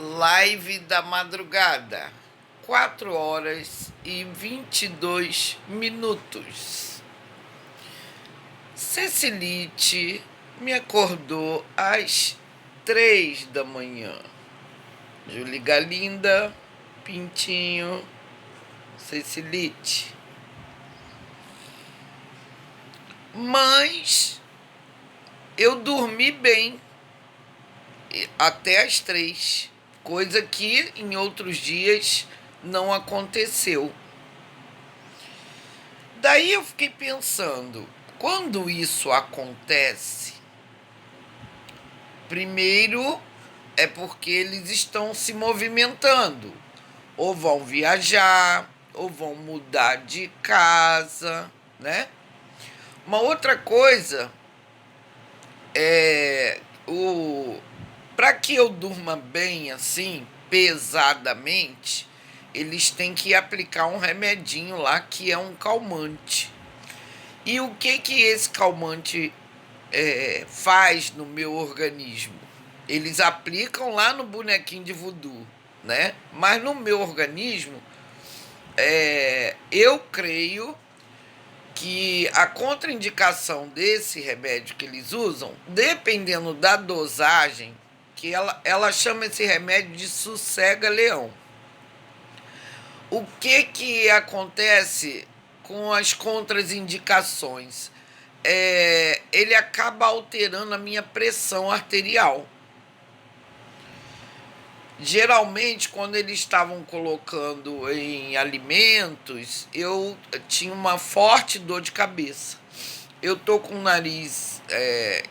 Live da madrugada, 4h22. Cecilite me acordou às 3 da manhã. Júlia Galinda, Pintinho, Cecilite. Mas eu dormi bem até às 3, coisa que em outros dias não aconteceu. Daí eu fiquei pensando, quando isso acontece, primeiro é porque eles estão se movimentando, ou vão viajar, ou vão mudar de casa, né? Uma outra coisa é para que eu durma bem assim, pesadamente, eles têm que aplicar um remedinho lá que é um calmante. E o que esse calmante faz no meu organismo? Eles aplicam lá no bonequinho de voodoo, né? Mas no meu organismo, eu creio que a contraindicação desse remédio que eles usam, dependendo da dosagem, que ela chama esse remédio de sossega-leão. O que acontece com as contraindicações? Ele acaba alterando a minha pressão arterial. Geralmente, quando eles estavam colocando em alimentos, eu tinha uma forte dor de cabeça. Eu tô com o nariz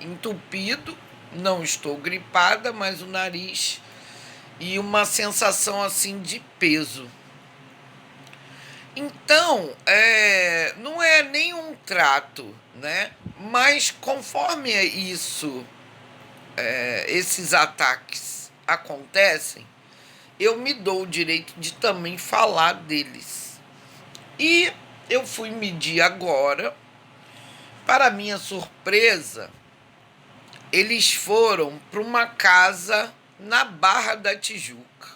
entupido, não estou gripada, mas o nariz e uma sensação assim de peso. Então, não é nenhum trato, né? Mas conforme isso, esses ataques acontecem, eu me dou o direito de também falar deles. E eu fui medir agora. Para minha surpresa, eles foram para uma casa na Barra da Tijuca.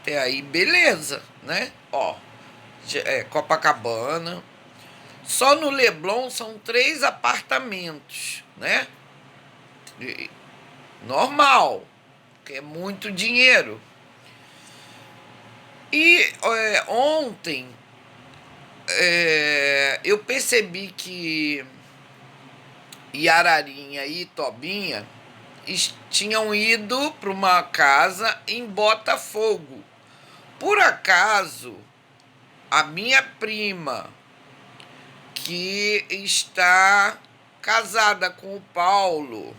Até aí, beleza, né? Copacabana. Só no Leblon são 3 apartamentos, né? Normal, que é muito dinheiro. E ontem eu percebi que Yararinha e Tobinha tinham ido para uma casa em Botafogo. Por acaso, a minha prima, que está casada com o Paulo,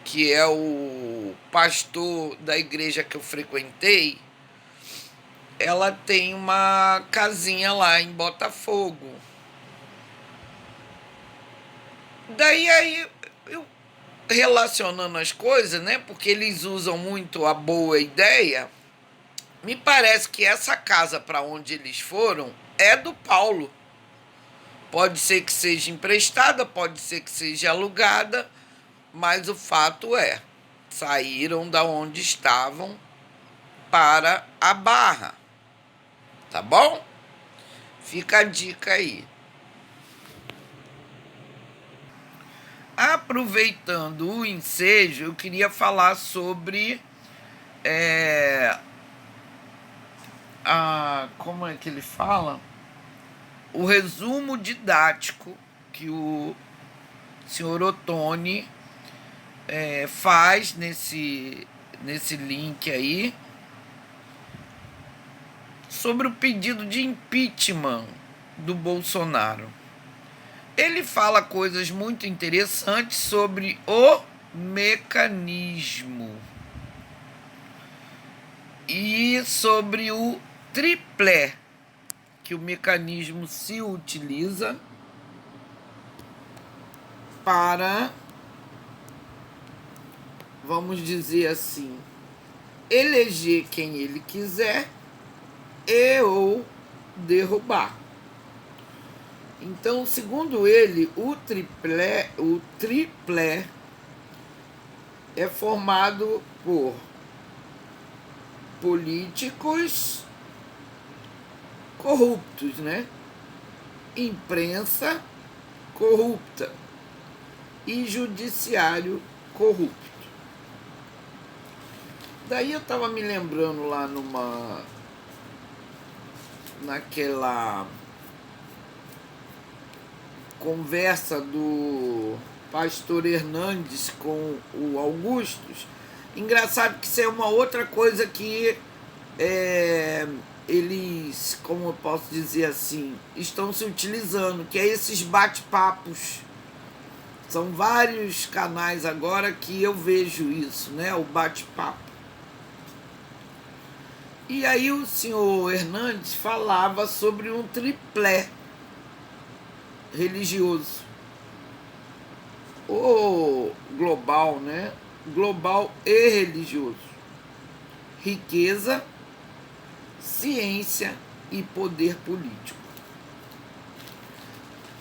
que é o pastor da igreja que eu frequentei, ela tem uma casinha lá em Botafogo. Daí eu relacionando as coisas, né? Porque eles usam muito a boa ideia. Me parece que essa casa para onde eles foram é do Paulo. Pode ser que seja emprestada, pode ser que seja alugada, mas o fato saíram da onde estavam para a Barra. Tá bom? Fica a dica aí. Aproveitando o ensejo, eu queria falar sobre como é que ele fala? O resumo didático que o senhor Ottoni faz nesse link aí sobre o pedido de impeachment do Bolsonaro. Ele fala coisas muito interessantes sobre o mecanismo e sobre o triplé que o mecanismo se utiliza para, vamos dizer assim, eleger quem ele quiser ou derrubar. Então, segundo ele, o triplé é formado por políticos corruptos, né? Imprensa corrupta e judiciário corrupto. Daí eu estava me lembrando lá naquela conversa do pastor Hernandes com o Augustus. Engraçado que isso é uma outra coisa que eles, como eu posso dizer assim, estão se utilizando, que é esses bate-papos. São vários canais agora que eu vejo isso, né? O bate-papo. E aí o senhor Hernandes falava sobre um triplé religioso. Ou global, né? Global e religioso. Riqueza, ciência e poder político.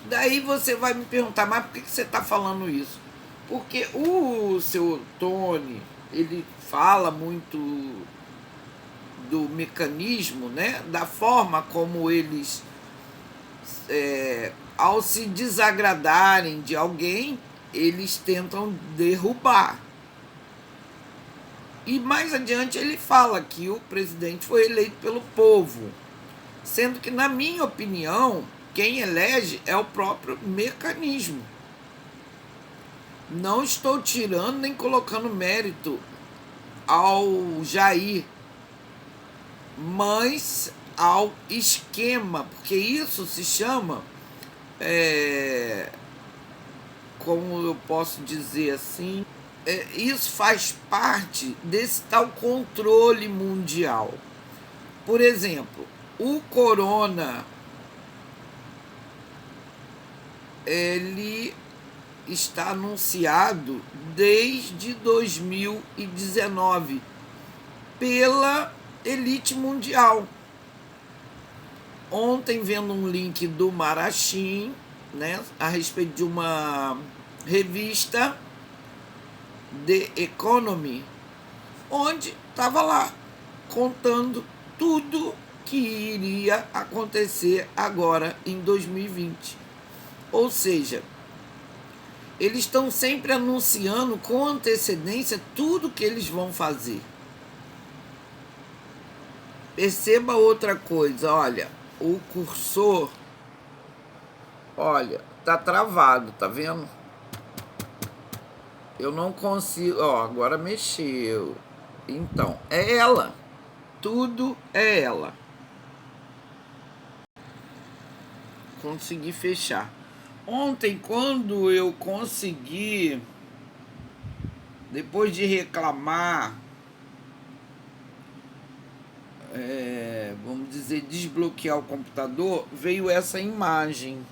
Daí você vai me perguntar, mas por que você está falando isso? Porque o seu Tony, ele fala muito do mecanismo, né? Da forma como eles, ao se desagradarem de alguém, eles tentam derrubar. E mais adiante ele fala que o presidente foi eleito pelo povo, sendo que, na minha opinião, quem elege é o próprio mecanismo. Não estou tirando nem colocando mérito ao Jair, mas ao esquema, porque isso se chama, como eu posso dizer assim, isso faz parte desse tal controle mundial. Por exemplo, o corona, ele está anunciado desde 2019 pela elite mundial. Ontem, vendo um link do Marachim, né, a respeito de uma revista The Economy, onde estava lá contando tudo que iria acontecer agora em 2020. Ou seja, eles estão sempre anunciando com antecedência tudo que eles vão fazer. Perceba outra coisa, olha, o cursor, olha, tá travado, tá vendo? Eu não consigo, ó, agora mexeu. Então, é ela. Tudo é ela. Consegui fechar. Ontem, quando eu consegui, depois de reclamar, vamos dizer, desbloquear o computador, veio essa imagem.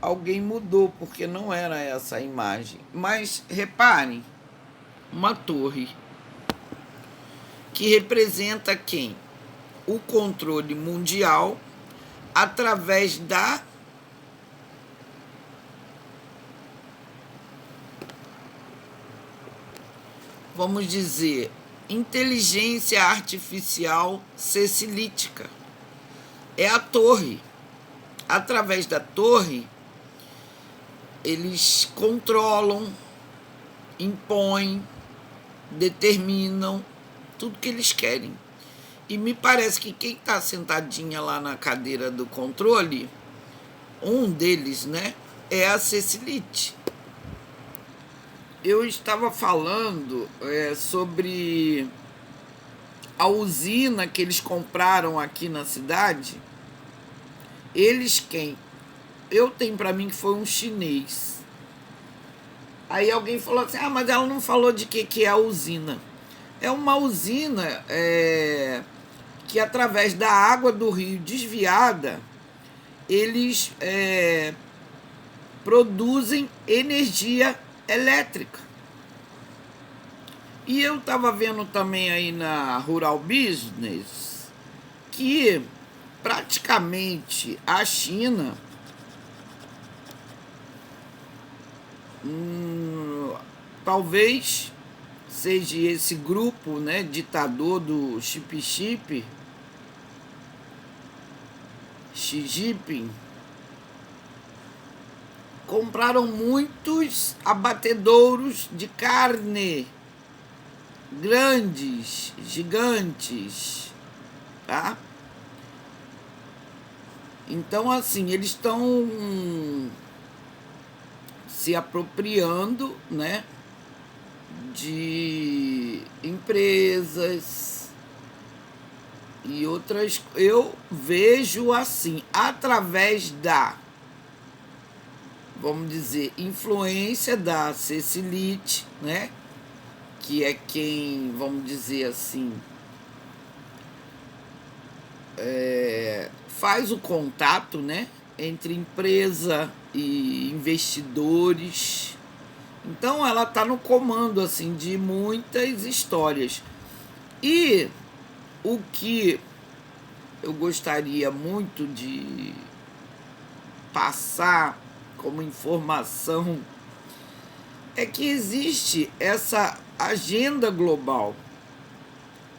Alguém mudou, porque não era essa a imagem. Mas reparem, uma torre que representa quem? O controle mundial através da vamos dizer, inteligência artificial cecilítica. É a torre. Através da torre, eles controlam, impõem, determinam tudo que eles querem. E me parece que quem está sentadinha lá na cadeira do controle, um deles, né, é a Cecilite. Eu estava falando sobre a usina que eles compraram aqui na cidade. Eles quem? Eu tenho para mim que foi um chinês. Aí alguém falou assim, mas ela não falou de que é a usina. É uma usina que através da água do rio desviada, eles produzem energia elétrica. E eu estava vendo também aí na Rural Business que praticamente a China talvez seja esse grupo, né, ditador do Xi Jinping, compraram muitos abatedouros de carne, grandes, gigantes, tá? Então, assim, eles estão se apropriando, né, de empresas e outras. Eu vejo assim, através da, vamos dizer, influência da Cecilite, né, que é quem, vamos dizer assim, faz o contato, né, entre empresa e investidores. Então ela está no comando assim de muitas histórias. E o que eu gostaria muito de passar como informação é que existe essa agenda global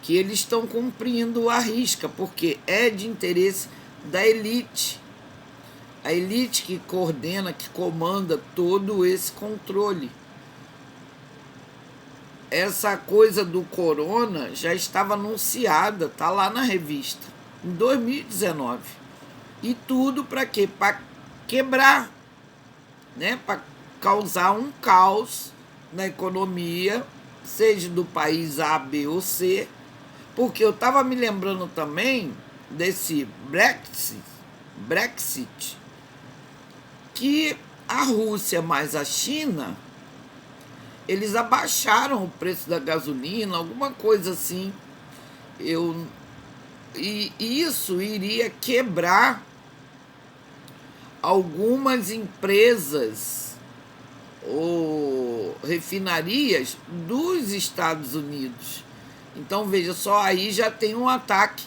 que eles estão cumprindo à risca, porque é de interesse da elite. A elite que coordena, que comanda todo esse controle. Essa coisa do corona já estava anunciada, tá lá na revista, em 2019. E tudo para quê? Para quebrar, né? Para causar um caos na economia, seja do país A, B ou C. Porque eu estava me lembrando também desse Brexit, que a Rússia mais a China, eles abaixaram o preço da gasolina, alguma coisa assim. E isso iria quebrar algumas empresas ou refinarias dos Estados Unidos. Então, veja só, aí já tem um ataque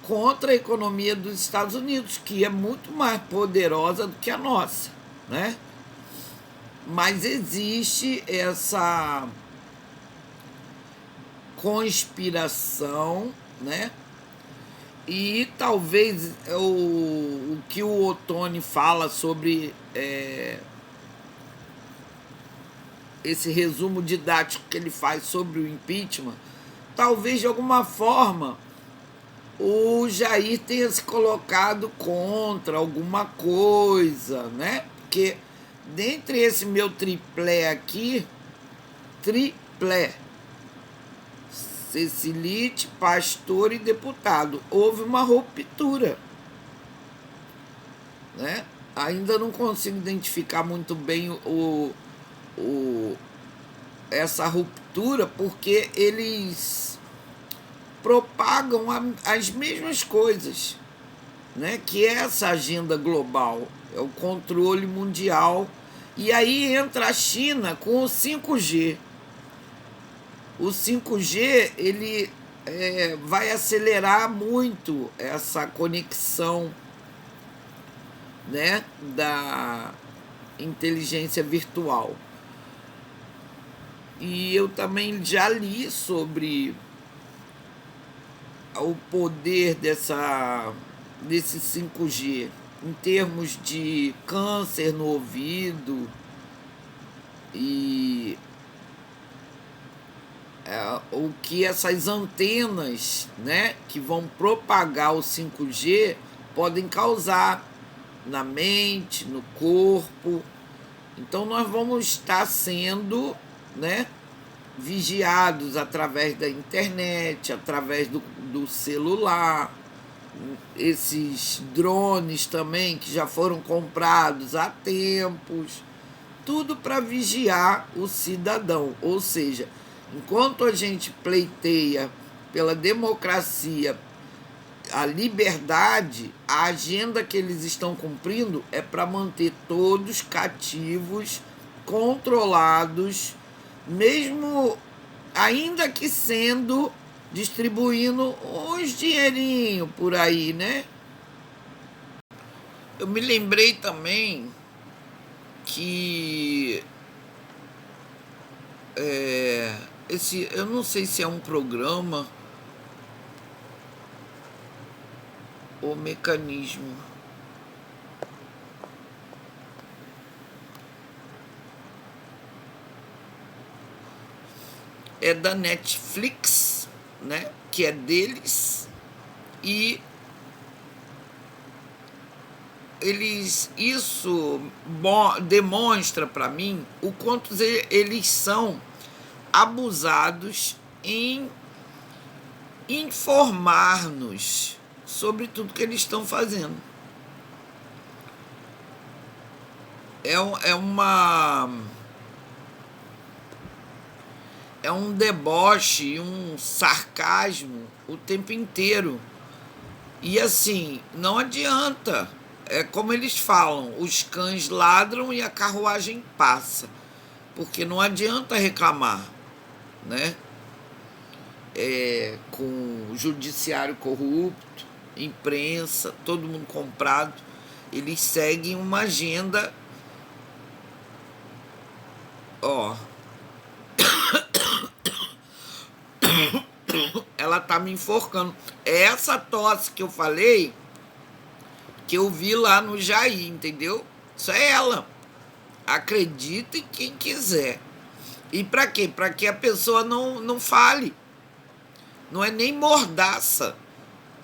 contra a economia dos Estados Unidos, que é muito mais poderosa do que a nossa, né? Mas existe essa conspiração, né? E talvez o que o Ottoni fala sobre esse resumo didático que ele faz sobre o impeachment, talvez de alguma forma o Jair tenha se colocado contra alguma coisa, né? Porque dentre esse meu triplé aqui, Cecilite, pastor e deputado, houve uma ruptura, né? Ainda não consigo identificar muito bem essa ruptura, porque eles propagam as mesmas coisas, né? Que é essa agenda global, é o controle mundial. E aí entra a China com o 5G. O 5G ele vai acelerar muito essa conexão, né, da inteligência virtual. E eu também já li sobre o poder desse 5G em termos de câncer no ouvido e o que essas antenas, né, que vão propagar o 5G podem causar na mente, no corpo. Então nós vamos estar sendo, né, vigiados através da internet, através do celular, esses drones também que já foram comprados há tempos, tudo para vigiar o cidadão. Ou seja, enquanto a gente pleiteia pela democracia, a liberdade, a agenda que eles estão cumprindo é para manter todos cativos, controlados, mesmo ainda que sendo distribuindo uns dinheirinho por aí, né? Eu me lembrei também que eu não sei se é um programa ou mecanismo. É da Netflix, né? Que é deles. E isso demonstra para mim o quanto eles são abusados em informar-nos sobre tudo que eles estão fazendo. É um deboche, um sarcasmo o tempo inteiro. E assim, não adianta. É como eles falam, os cães ladram e a carruagem passa. Porque não adianta reclamar, né? Com o judiciário corrupto, imprensa, todo mundo comprado, eles seguem uma agenda. Ó, ela tá me enforcando. É essa tosse que eu falei que eu vi lá no Jair, entendeu? Isso é ela. Acredite quem quiser. E para quê? Para que a pessoa não fale. Não é nem mordaça,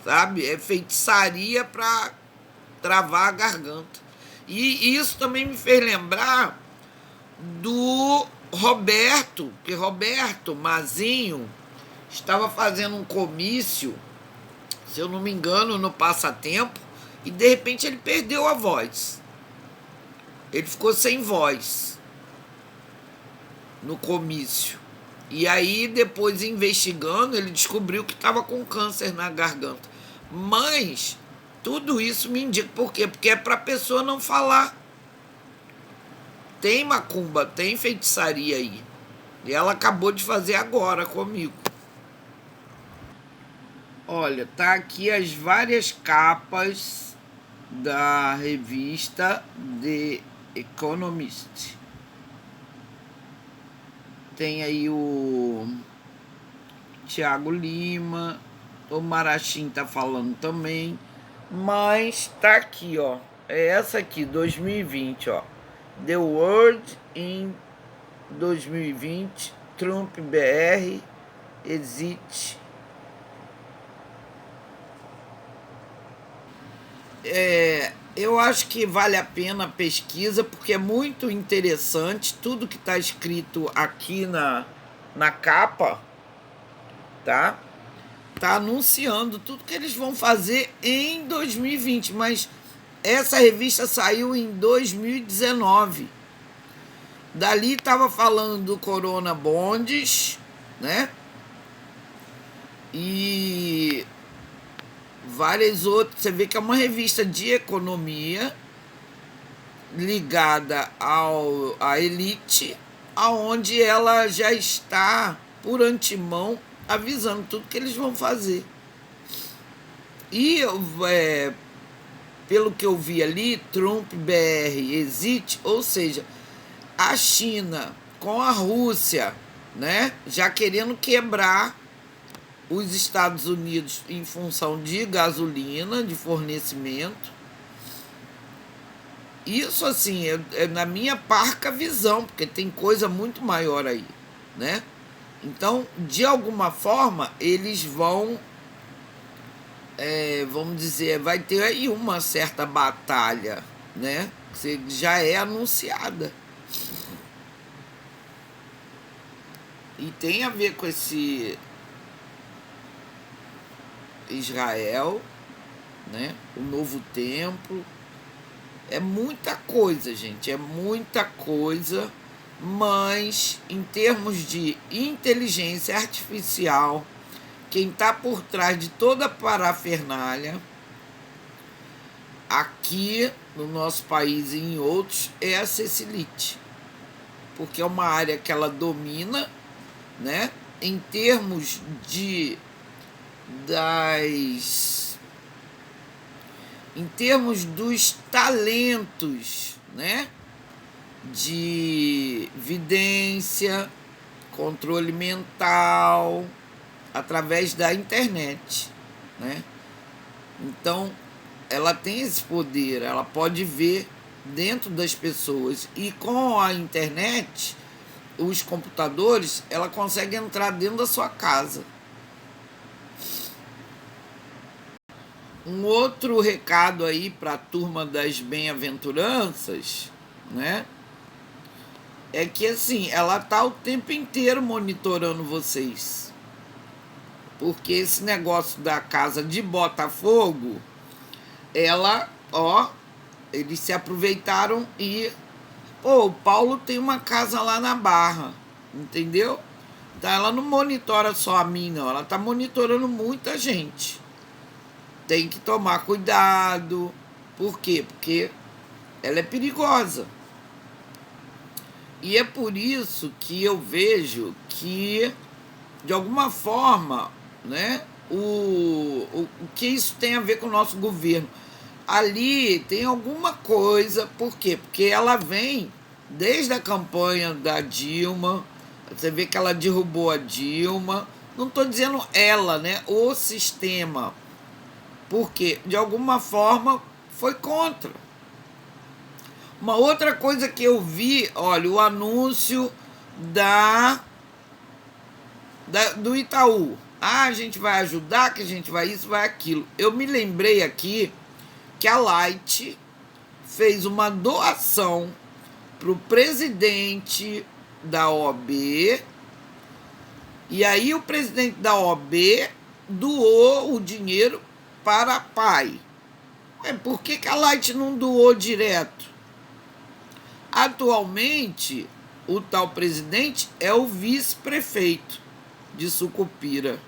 sabe? É feitiçaria para travar a garganta. E isso também me fez lembrar do Roberto, que Roberto Mazinho estava fazendo um comício, se eu não me engano, no Passatempo, e de repente ele perdeu a voz. Ele ficou sem voz no comício. E aí, depois, investigando, ele descobriu que estava com câncer na garganta. Mas tudo isso me indica. Por quê? Porque é para a pessoa não falar. Tem macumba, tem feitiçaria aí. E ela acabou de fazer agora comigo. Olha, tá aqui as várias capas da revista The Economist. Tem aí o Tiago Lima, o Marachim tá falando também, mas tá aqui, ó. É essa aqui, 2020, ó. The World in 2020, Trump BR, Exit. Eu acho que vale a pena a pesquisa, porque é muito interessante tudo que está escrito aqui na capa, tá? Tá anunciando tudo que eles vão fazer em 2020, mas essa revista saiu em 2019. Dali estava falando do Corona Bonds, né? E várias outras. Você vê que é uma revista de economia ligada à elite, aonde ela já está por antemão avisando tudo que eles vão fazer. E pelo que eu vi ali, Trump BR Exit, ou seja, a China com a Rússia, né, já querendo quebrar os Estados Unidos em função de gasolina, de fornecimento. Isso, assim, é na minha parca visão, porque tem coisa muito maior aí, né? Então, de alguma forma, eles vão, vamos dizer, vai ter aí uma certa batalha, né? Que já é anunciada. E tem a ver com esse Israel, né? O novo templo. É muita coisa, gente, é muita coisa, mas em termos de inteligência artificial, quem está por trás de toda a parafernália, aqui no nosso país e em outros, é a Cecilite, porque é uma área que ela domina, né? Em termos em termos dos talentos, né? De vidência, controle mental, através da internet, né? Então, ela tem esse poder, ela pode ver dentro das pessoas. E com a internet, os computadores, ela consegue entrar dentro da sua casa. Um outro recado aí para a turma das bem-aventuranças, né? É que assim, ela tá o tempo inteiro monitorando vocês. Porque esse negócio da casa de Botafogo, ela, ó, eles se aproveitaram e, pô, o Paulo tem uma casa lá na Barra, entendeu? Então ela não monitora só a mim, não, ela tá monitorando muita gente. Tem que tomar cuidado. Por quê? Porque ela é perigosa. E é por isso que eu vejo que, de alguma forma, né, o que isso tem a ver com o nosso governo. Ali tem alguma coisa, por quê? Porque ela vem desde a campanha da Dilma, você vê que ela derrubou a Dilma, não estou dizendo ela, né, o sistema, porque de alguma forma foi contra. Uma outra coisa que eu vi, olha, o anúncio do Itaú. Ah, a gente vai ajudar, que a gente vai isso, vai aquilo. Eu me lembrei aqui que a Light fez uma doação para o presidente da OAB, e aí o presidente da OAB doou o dinheiro para a PAI. Por que a Light não doou direto? Atualmente, o tal presidente é o vice-prefeito de Sucupira.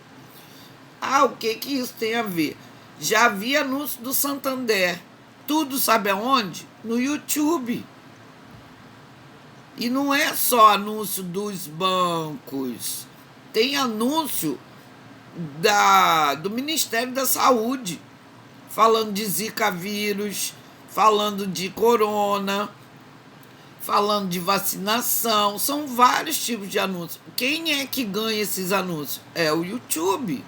Ah, o que isso tem a ver? Já vi anúncio do Santander. Tudo sabe aonde? No YouTube. E não é só anúncio dos bancos. Tem anúncio do Ministério da Saúde, falando de Zika vírus, falando de corona, falando de vacinação. São vários tipos de anúncios. Quem é que ganha esses anúncios? É o YouTube.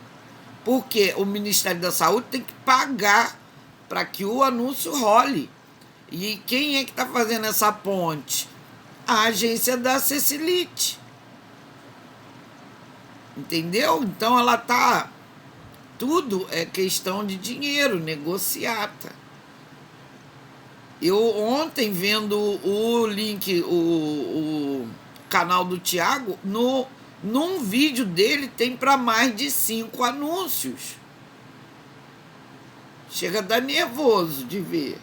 Porque o Ministério da Saúde tem que pagar para que o anúncio role. E quem é que está fazendo essa ponte? A agência da Cecilite. Entendeu? Então ela tá... Tudo é questão de dinheiro, negociata. Eu ontem vendo o link, o canal do Thiago, num vídeo dele tem para mais de 5 anúncios. Chega a dar nervoso de ver.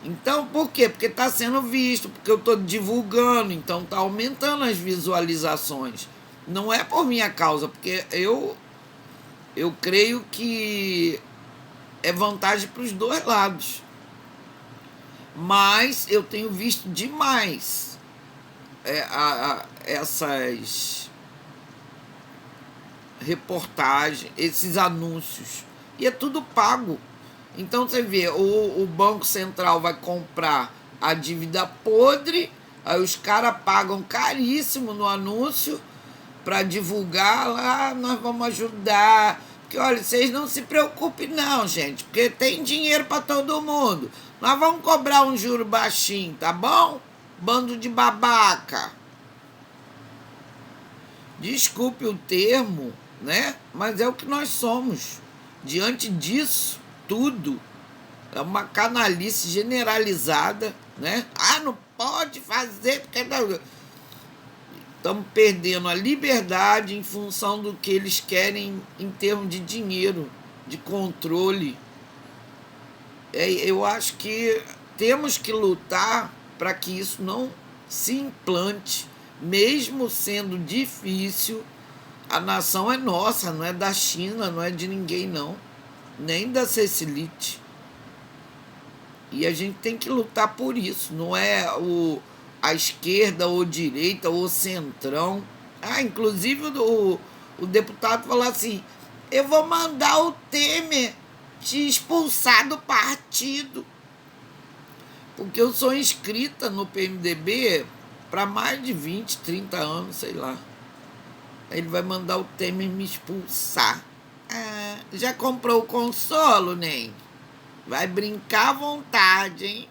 Então, por quê? Porque está sendo visto, porque eu estou divulgando, então está aumentando as visualizações. Não é por minha causa, porque eu creio que é vantagem para os dois lados. Mas eu tenho visto demais essas reportagens, esses anúncios. E é tudo pago. Então você vê, o Banco Central vai comprar a dívida podre, aí os caras pagam caríssimo no anúncio para divulgar lá, nós vamos ajudar. Porque, olha, vocês não se preocupem não, gente, porque tem dinheiro para todo mundo. Nós vamos cobrar um juro baixinho, tá bom? Bando de babaca. Desculpe o termo, né? Mas é o que nós somos. Diante disso, tudo é uma canalice generalizada, né? Ah, não pode fazer porque estamos perdendo a liberdade em função do que eles querem em termos de dinheiro, de controle. Eu acho que temos que lutar para que isso não se implante, mesmo sendo difícil. A nação é nossa, não é da China, não é de ninguém, não. Nem da Cecilite. E a gente tem que lutar por isso. Não é a esquerda ou direita ou centrão. Ah, inclusive o deputado falou assim: eu vou mandar o Temer te expulsar do partido. Porque eu sou inscrita no PMDB para mais de 20, 30 anos, sei lá. Ele vai mandar o Temer me expulsar. Ah, já comprou o consolo, Ney? Vai brincar à vontade, hein?